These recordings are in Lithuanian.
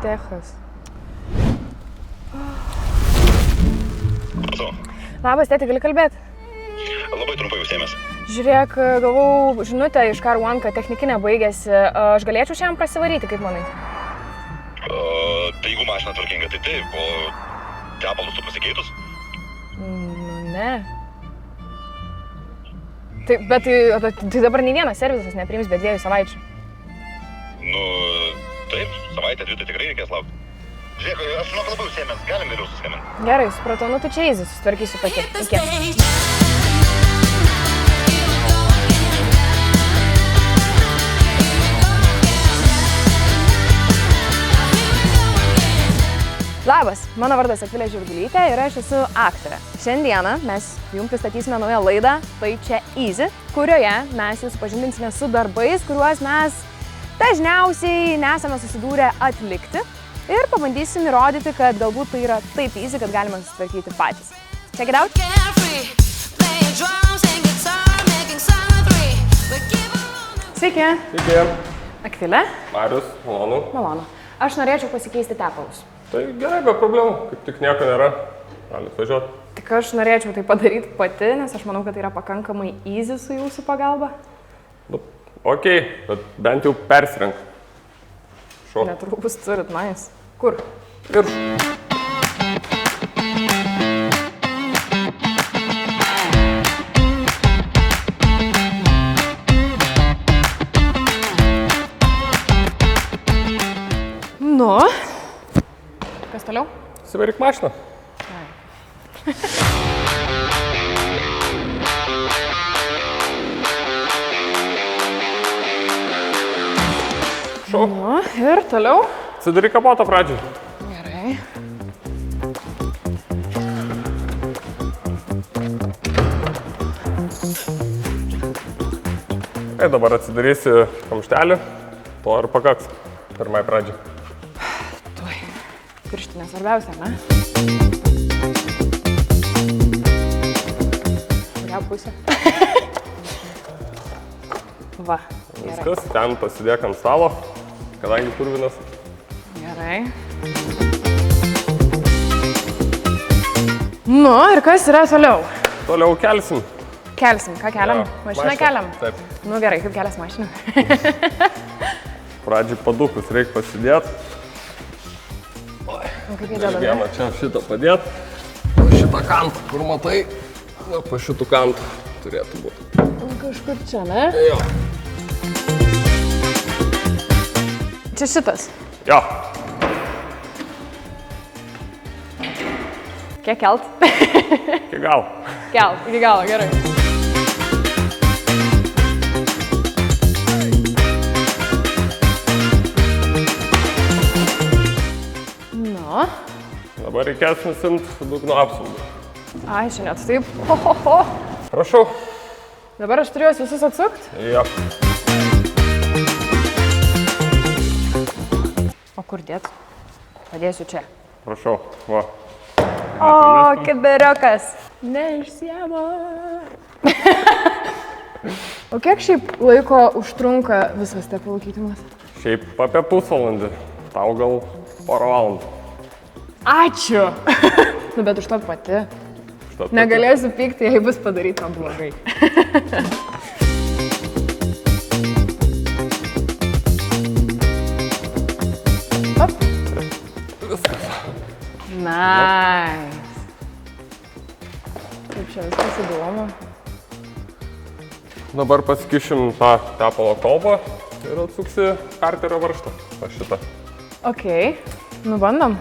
Techas. Labas, tėti, gali kalbėti? Labai trumpai užsėmės. Žiūrėk, gavau žinutę iš Car One, kad technikinė baigėsi. Aš galėčiau šiandien prasivaryti, kaip manai? Tai jeigu mašina tvarkinga, tai taip, o tepalus tu pasikeitus? Ne. Bet tai dabar nei vienas servisas nepriims be 2 savaičių. Taip, savaitę 2 tai tikrai reikės laukti. Žiūrėk, aš labai užsėmęs, galim vėliau suskambinti. Gerai, supratau, tu čia eisi, susitvarkysiu pati. Iki. Labas, mano vardas Akvilė Žirgulytė ir aš esu aktorė. Šiandieną mes jums pristatysime naują laidą, tai čia Easy, kurioje mes jūs supažindinsime su darbais, kuriuos mes dažniausiai nesame susidūrę atlikti ir pabandysim įrodyti, kad galbūt tai yra taip easy, kad galime susitvarkyti patys. Check it out! Sveiki! Sveiki! Akvilė? Marius, malonu. Malonu. Aš norėčiau pasikeisti tepalus. Tai gerai, be problemų, kaip tik nieko nėra, galit važiuoti. Tik aš norėčiau tai padaryti pati, nes aš manau, kad tai yra pakankamai easy su jūsų pagalba. Okei, bet bent jau persirenk. Šau. Netrukus turit, nice. Kur? Virš. Nu, kas toliau? Įsivaryk mašiną. Šau. Nu, ir toliau? Atsidaryk kapotą pradžiai. Gerai. Kai dabar atsidarysi kamštelį, to ir pakaks pirmai pradžiai. Tuoj. Pirštinė svarbiausia, ne? Kurią pusę? Va, gerai. Viskas, ten pasidėk ant stalo, kadangi purvinas. Gerai. Nu, ir kas yra toliau? Toliau kelsim. Kelsim, ką keliam? Jo, Mašiną keliam? Taip. Nu gerai, kaip kelias mašiną? Pradžiai padukus reikia pasidėti. Kaip jį dėdame? Vieną čia šitą padėti. Šitą kantą, kur matai, po šitų kantų turėtų būti. Kažkur čia, ne? Jo. Čia šitas. Jo. Kiek kelt? Iki gal. Kelt, iki galo, gerai. Nu. Dabar reikės nusimti dugno apsaugą. Ai, čia net taip. Ho, ho, ho. Prašau. Dabar aš turiu juos visus atsukti. Jo. O kur dėt? Padėsiu čia. Prašau. Va. O, kiberiukas. Neišsiema. O kiek šiaip laiko užtrunka visas tepalų keitimas? Šiaip apie pusvalandį. Tau gal porą valandų. Ačiū. Nu, bet užtat pati. Negalėsiu pykti, jei bus padaryta blogai. Op. Viskas. Nice. Kaip čia viskas įdomu. Dabar pasikišim tą tepalo kolbą ir atsuksi karterio varžtą. O šitą. Okei, nu bandom.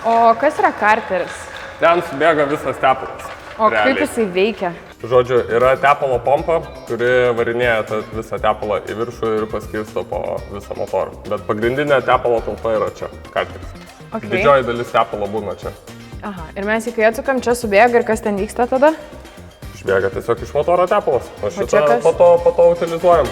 O kas yra karteris? Ten subėga visas tepalas. O realiai. kaip jisai veikia? Žodžiu, yra tepalo pompa, kuri varinėja tą visą tepalą į viršų ir paskirsto po visą motorą. Bet pagrindinė tepalo talpa yra čia, karteris. Okay. Didžioji dalis tepalo būna čia. Aha, ir mes kai atsukam, čia subėga ir kas ten vyksta tada? Išbėga tiesiog iš motoro tepalas, o čia šitą kas? po to utilizuojam.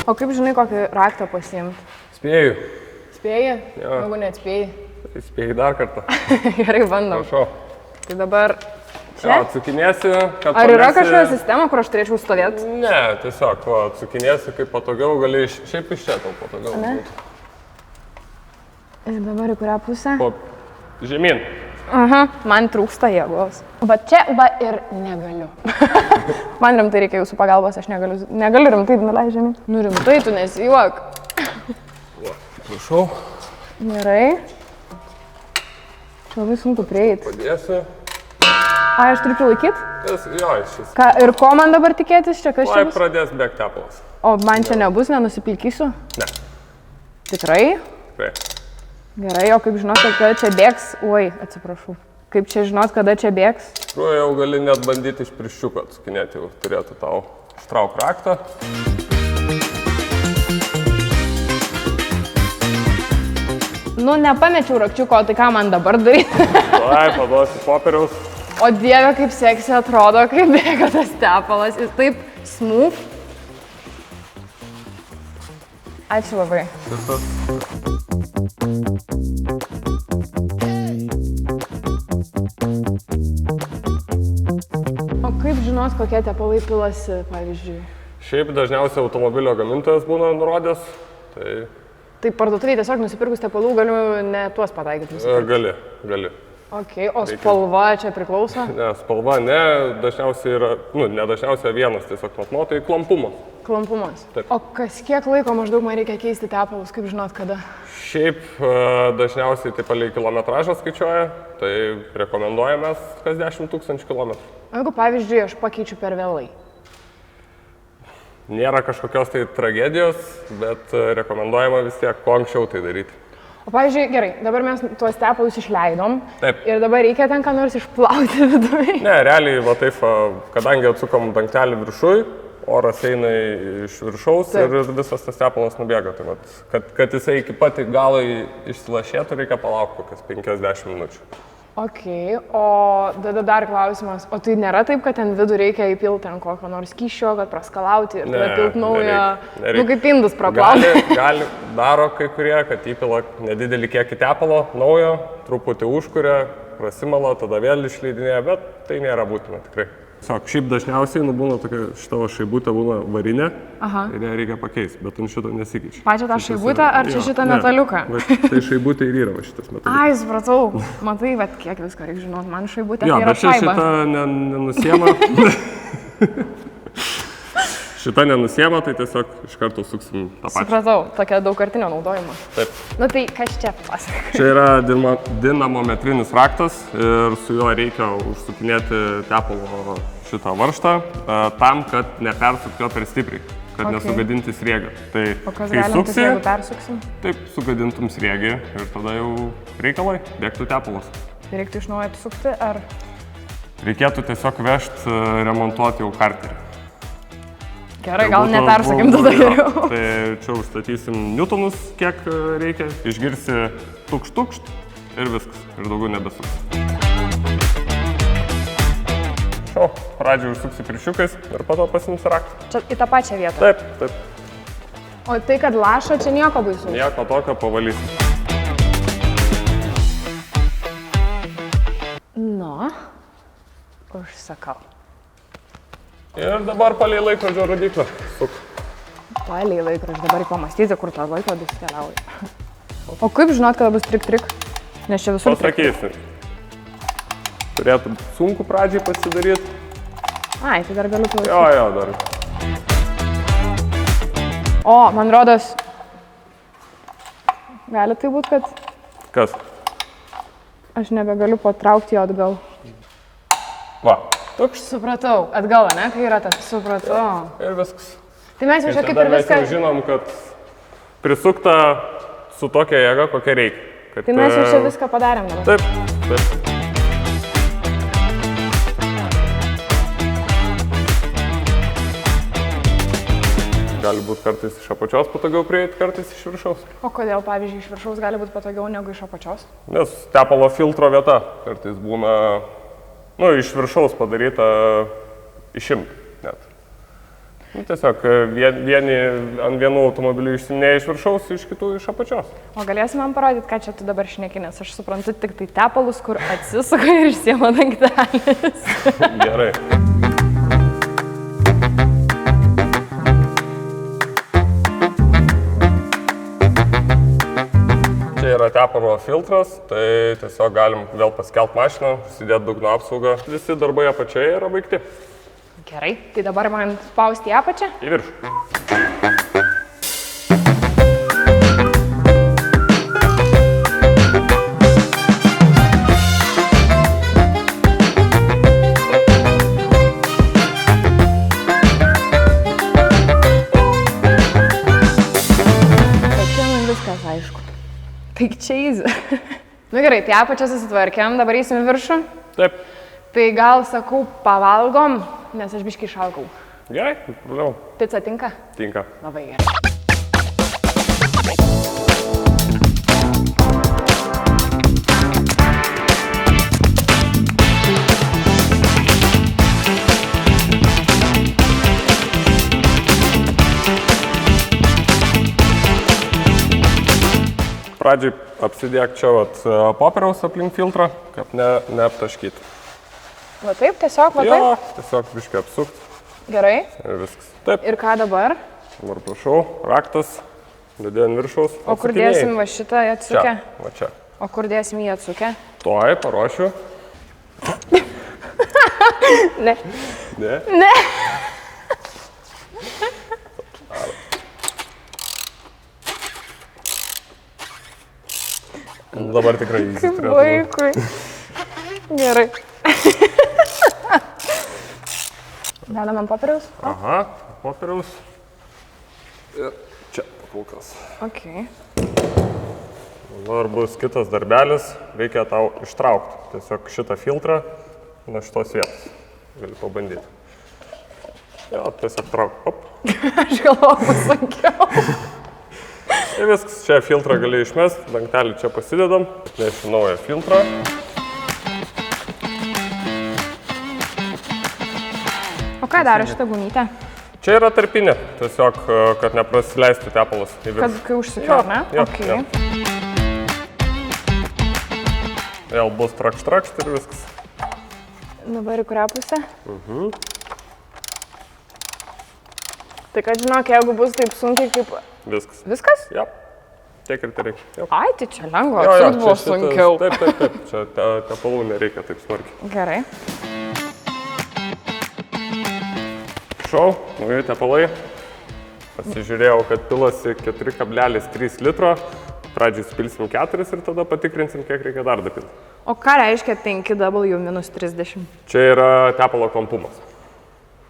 O kaip žinai, kokį raktą pasiimti? Spėju. Spėji? Jo. Jeigu neatspėji. Tai spėju dar kartą. Gerai, bandom. Prašau. Tai dabar Čia? Atsukinėsi, kad... Ar yra kažkokia sistema, kur aš turėčiau stovėti? Ne, tiesiog, atsukinėsi, kaip patogiau, gali šiaip iš čia tau patogiau būtų. Ir dabar į kurią pusę? Žemyn. Aha, man trūksta jėgos. Va čia, va ir negaliu. Man rimtai reikia jūsų pagalbos, aš negaliu rimtai nuleidžiami. Nu rimtai, tu nesijuok. Prašau. Gerai. Čia labai sunku prieiti. Padėsiu. Ai, aš turiu prilaikyti? Jo, šis. Ką, ir ko man dabar tikėtis čia, kas čia bus? Pradės bėgti tepalas. O man čia nebus, nenusipilkysiu? Ne. Tikrai? Tikrai. Gerai, o kaip žinot, kada čia bėgs? Oi, atsiprašau. Kaip čia žinot, kada čia bėgs? Tikrųjų, jau gali net bandyti iš pirščiuko atsukinėti, jau turėtų tau ištrauk raktą. Nu, nepamečiau rakčiuko, tai ką man dabar daryti? Vai, paduosiu popieriaus. O dieve, kaip seksy atrodo, kai bėga tas tepalas. Jis taip smooth. Ačiū labai. Visas. O kaip žinot, kokie tepalai pilasi, pavyzdžiui? Šiaip dažniausiai automobilio gamintojas būna nurodęs. Tai parduotuviai tiesiog nusipirkus tepalų galiu ne tuos pataikyti? Gali. Ok, o spalva čia priklauso? Ne, spalva ne, dažniausiai yra, ne dažniausiai vienas tiesiog matmo, tai klampumas. Klampumas. Taip. O kiek laiko maždaug man reikia keisti tepalus, kaip žinot kada? Šiaip dažniausiai tai palei kilometražą skaičiuoja, tai rekomenduojame kas 10 000 kilometrų. O jeigu pavyzdžiui aš pakeičiu per vėlai? Nėra kažkokios tai tragedijos, bet rekomenduojama vis tiek kuo anksčiau tai daryti. O pavyzdžiui, gerai, dabar mes tuos tepalus išleidom. Taip. Ir dabar reikia ten ką nors išplauti viduje. Ne, realiai, va taip, kadangi atsukom dangtelį viršui, oras eina iš viršaus. Taip. Ir visas tas tepalas nubėga. Tai vat, kad jisai iki pat galo išsilašėtų, reikia palaukti kokias 50 minučių. Ok, o dar klausimas, o tai nėra taip, kad ten vidų reikia įpilti ten kokio nors skysčio, kad praskalauti ir tada pilti naują, nu kaip indus praplauti? Gali, daro kai kurie, kad įpila nedidelį kiekį tepalo, naujo, truputį užkuria, prasimala, tada vėl išleidinėja, bet tai nėra būtina tikrai. Šiaip dažniausiai būna tokia, šita šaibutė būna varinė. Aha. Ir ją reikia pakeisti, bet ant šito nesikeičia. Pačią tą šaibutę ar čia šitą metaliuką? Tai šaibutė ir yra šitas metaliukas. Ai, supratau. Matai, bet kiek viską reikia žinoti, man šaibutė tai yra šaiba. Šitą nenusiema. Šitą nenusiema, tai tiesiog iš karto suksim tą pačią. Supratau, tokia daugkartinio naudojimo. Taip. Nu tai kas čia pasakai? Čia yra dinamometrinis raktas ir su juo reikia užsukinėti tepalo šitą varžtą tam, kad nepersukti jo per stipriai, kad nesugadinti sriegio. Tai o kas galim, jeigu persuksim? Taip, sugadintum sriegį ir tada jau reikalai, bėgtų tepalas. Tai reiktų iš naujo atsukti ar? Reikėtų tiesiog vežti, remontuoti jau karterį. Gerai, gal nepersakim tada geriau. Tai čia užstatysim newtonus, kiek reikia, išgirsi tukšt ir viskas, ir daugiau nebesuks. Pradžiai užsuksi pirščiukais ir po to pasimsi raktą. Čia į tą pačią vietą? Taip. O tai, kad laša, čia nieko baisu? Nieko tokio, pavalysim. Nu, užsakau. Ir dabar palei laikrodžio rodiklio suk. Palei laikrodžio, dabar reikia pamastyti, kur tas laikrodis keliauja. O kaip žinot, kada bus trik-trik? Nes čia visur pasakysiu. Turėtų sunku pradžiai pasidaryti. Ai, tai dar galiu klausyti. Jo, dar. O, man rodos, gali tai būt, kad... Kas? Aš nebegaliu patraukti jo atgal. Va. Supratau, atgal, ne, kai yra tas, supratau. Ir viskas. Tai mes jau čia kaip ir viską... Mes jau žinom, kad prisukta su tokia jėga, kokia reikia. Kad, tai mes jau čia viską padarėm dabar. Taip. Gali būti kartais iš apačios patogiau prieiti, kartais iš viršaus. O kodėl, pavyzdžiui, iš viršaus gali būti patogiau negu iš apačios? Nes tepalo filtro vieta kartais būna... iš viršaus padaryta išimti net. Tiesiog vieni ant vienų automobilių išsiminėja iš viršaus, iš kitų iš apačios. O galėsi man parodyti, ką čia tu dabar šneki, nes aš suprantu tik tai tepalus, kur atsisuka ir išsiema dangtelis. Gerai. Čia yra tepalo filtras, tai tiesiog galim vėl paskelbti mašiną, užsidėti dugno apsaugą. Visi darbai apačioje yra baigti. Gerai, tai dabar man spausti į apačią. Į viršų. Bet čia man viskas aišku. Taigi čia easy. Nu gerai, tai apačią susitvarkėm, dabar eisim į viršų. Taip. Tai gal sakau, pavalgom, nes aš biškai šalkau. Gerai, problema. Pica tinka? Tinka. Labai gerai. Pradžiai apsidėk čia popieriaus aplink filtrą, kad neaptaškyti. Va taip, tiesiog, va Jo, taip? tiesiog biškai apsukt Gerai. ir viskas. Taip, Ir ką dabar? dabar prašau, raktas, dėdė ant viršaus. O kur dėsim va šitą atsukę? Čia, va čia. O kur dėsim jį atsukę? Tuoj, paruošiu. Ne. Ne? Ne. Dabar tikrai įsiturėtų. Vaikui. Gerai. Dedam ant popieriaus? Aha, popieriaus. Ir čia pakulkas. Ok. Dabar bus kitas darbelis, reikia tau ištraukti tiesiog šitą filtrą nuo šitos vietos. Gali pabandyti. Jo, tiesiog trauk. Op. Aš galvoju, bus sunkiau. Ir viskas, čia filtrą gali išmesti, dangtelį čia pasidedam, nešiu naują filtrą. O ką daro šitą gumytę? Čia yra tarpinė, tiesiog, kad neprasileistų tepalas į viršų. Kad kai užsukiu, ar ne? Jo, Ok. jo. Vėl bus trakšt ir viskas. Dabar į kurią pusę? Tai kad žinok, jeigu bus taip sunkiai kaip... Viskas. Viskas? Ja. Tiek ir tai reikia. Jo. Ai, tai čia lengva, atsuk buvo sunkiau. Taip. Čia tepalų nereikia taip smarkiai. Gerai. Šau, nauji tepalai. Pasižiūrėjau, kad pilasi 4,3 litro. Pradžiai spilsim 4 ir tada patikrinsim, kiek reikia dar dapilti. O ką reiškia 5W-30? Čia yra tepalo kampumas.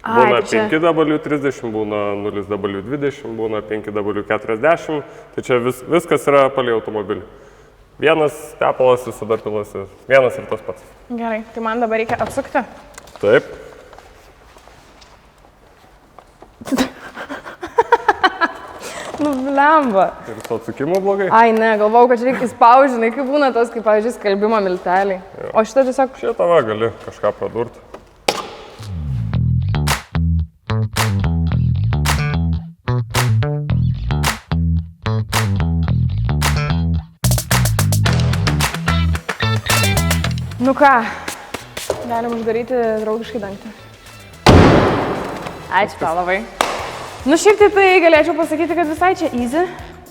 Būna Ai, tai čia... 5W30, būna 0W20, būna 5W40. Tai čia viskas yra palei automobilį. Vienas tepalas visada pilasi, vienas ir tas pats. Gerai, tai man dabar reikia atsukti. Taip. Nu, blemba. Ir su atsukimu blogai. Ai, ne, galvau, kad čia reikia spaužinai, kaip būna tos, kaip, pavyzdžiui, skalbimo milteliai. O šitą tiesiog... Šitą va gali kažką pradurti. Nu ką, galim uždaryti draugiškai dangtį. Ačiū tau labai. Nu šiaip tai galėčiau pasakyti, kad visai čia easy.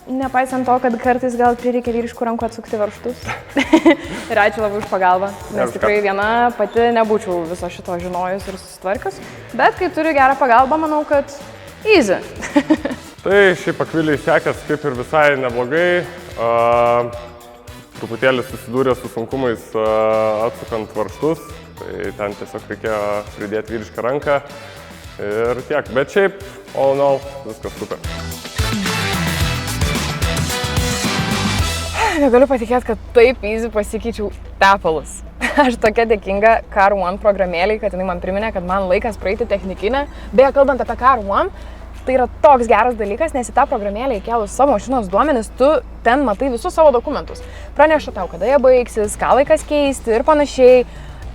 Nepaisant to, kad kartais gal prireikia vyriškų rankų atsukti varžtus. Ir ačiū labai už pagalbą, nes tikrai viena pati nebūčiau viso šito žinojus ir susitvarkius. Bet kai turiu gerą pagalbą, manau, kad easy. Tai šiaip Akvilei sekės kaip ir visai neblogai. Truputėlį susidūrė su sunkumais atsukant varžtus. Tai ten tiesiog reikėjo pridėti vyrišką ranką. Ir tiek, bet šiaip, all in all, viskas super. Negaliu patikėti, kad taip easy pasikeičiau tepalus. Aš tokia dėkinga Car One programėliai, kad jinai man priminė, kad man laikas praeiti technikinę. Beje, kalbant apie Car One, tai yra toks geras dalykas, nes į tą programėlę įkėlus savo mašinos duomenis, tu ten matai visus savo dokumentus. Praneša tau, kada jie baigsis, ką laikas keisti ir panašiai.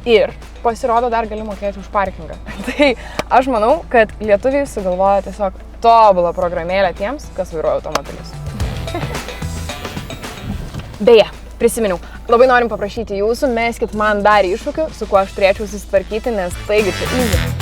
Ir pasirodo dar gali mokėti už parkingą. Tai aš manau, kad lietuviai sugalvoja tiesiog tobulą programėlę tiems, kas vairuoja automobilius. Beje, prisiminiau, labai norim paprašyti jūsų, meskit man dar iššūkių, su kuo aš turėčiau susitvarkyti, nes taigi čia easy.